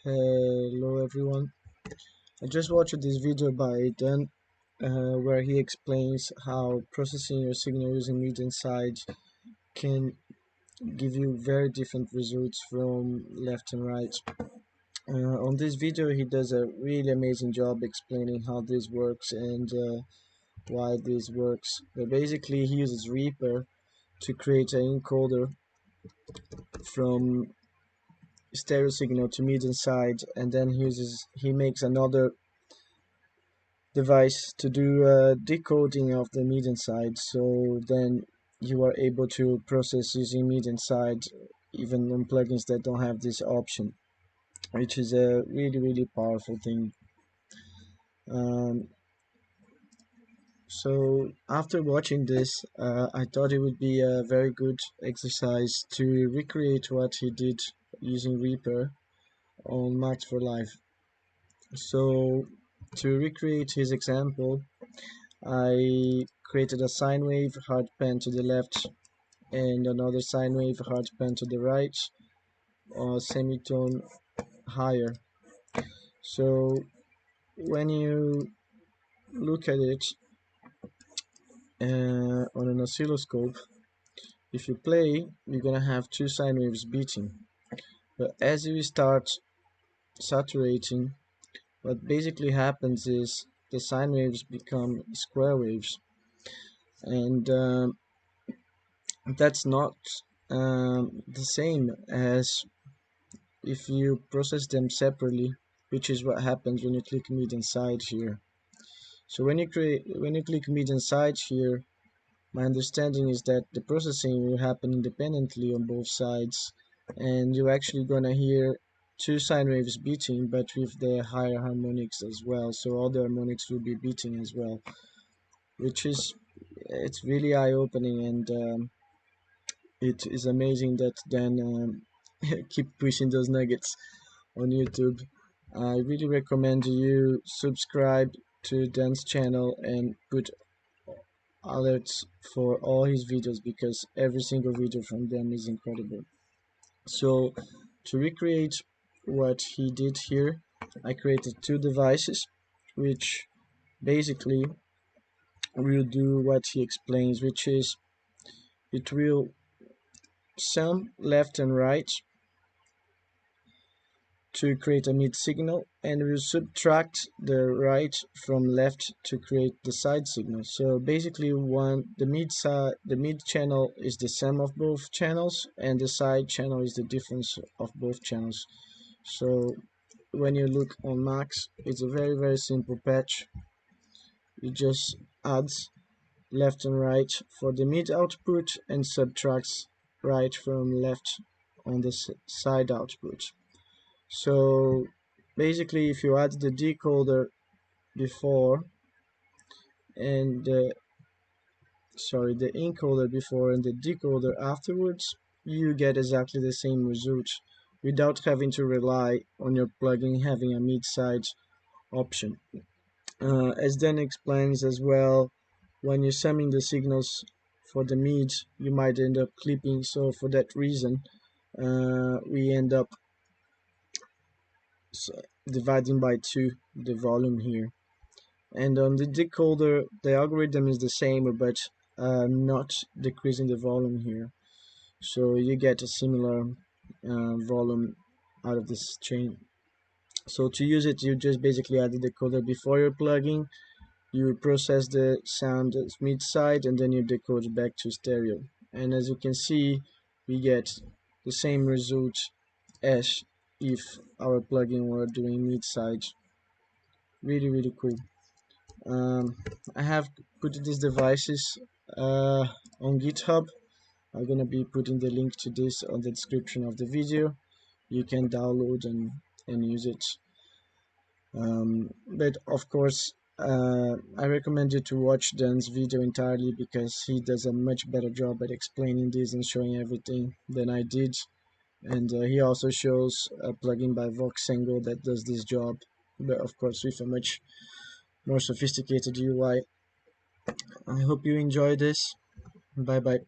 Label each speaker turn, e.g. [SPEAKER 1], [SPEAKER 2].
[SPEAKER 1] Hello everyone. I just watched this video by Dan where he explains how processing your signal using mid and side can give you very different results from left and right. On this video he does a really amazing job explaining how this works and why this works. But basically he uses Reaper to create an encoder from stereo signal to mid and side, and then he makes another device to do decoding of the mid and side, so then you are able to process using mid and side even on plugins that don't have this option, which is a really powerful thing. um, so after watching this, I thought it would be a very good exercise to recreate what he did using Reaper on Max for Live. So to recreate his example, I created a sine wave hard pan to the left and another sine wave hard pan to the right, or semitone higher. So when you look at it on an oscilloscope, if you play, you're gonna have two sine waves beating. But as you start saturating, what basically happens is the sine waves become square waves, and that's not the same as if you process them separately, which is what happens when you click mid and side here. So when you click mid and side here, my understanding is that the processing will happen independently on both sides, and you're actually gonna hear two sine waves beating, but with the higher harmonics as well. So all the harmonics will be beating as well, which is it's really eye-opening, and it is amazing that Dan keep pushing those nuggets on YouTube. I really recommend you subscribe to Dan's channel and put alerts for all his videos, because every single video from them is incredible. So to recreate what he did here, I created two devices which basically will do what he explains, which is it will sum left and right to create a mid signal, and we will subtract the right from left to create the side signal. So basically the mid channel is the sum of both channels, and the side channel is the difference of both channels. So when you look on Max, it's a very simple patch. You just add left and right for the mid output and subtracts right from left on the side output. So basically, if you add the decoder before and the encoder before and the decoder afterwards, you get exactly the same result without having to rely on your plugin having a mid-side option. As Dan explains as well, when you're summing the signals for the mid, you might end up clipping. So for that reason, we end up dividing by 2 the volume here. And on the decoder, the algorithm is the same, but not decreasing the volume here. So you get a similar volume out of this chain. So to use it, you just basically add the decoder before your plugin, you process the sound mid side, and then you decode back to stereo. And as you can see, we get the same result as if our plugin were doing mid side. Really cool. I have put these devices on GitHub. I'm gonna be putting the link to this on the description of the video. You can download and use it. But of course, I recommend you to watch Dan's video entirely, because he does a much better job at explaining this and showing everything than I did. And he also shows a plugin by Voxengo that does this job, but of course with a much more sophisticated UI. I hope you enjoy this. Bye bye.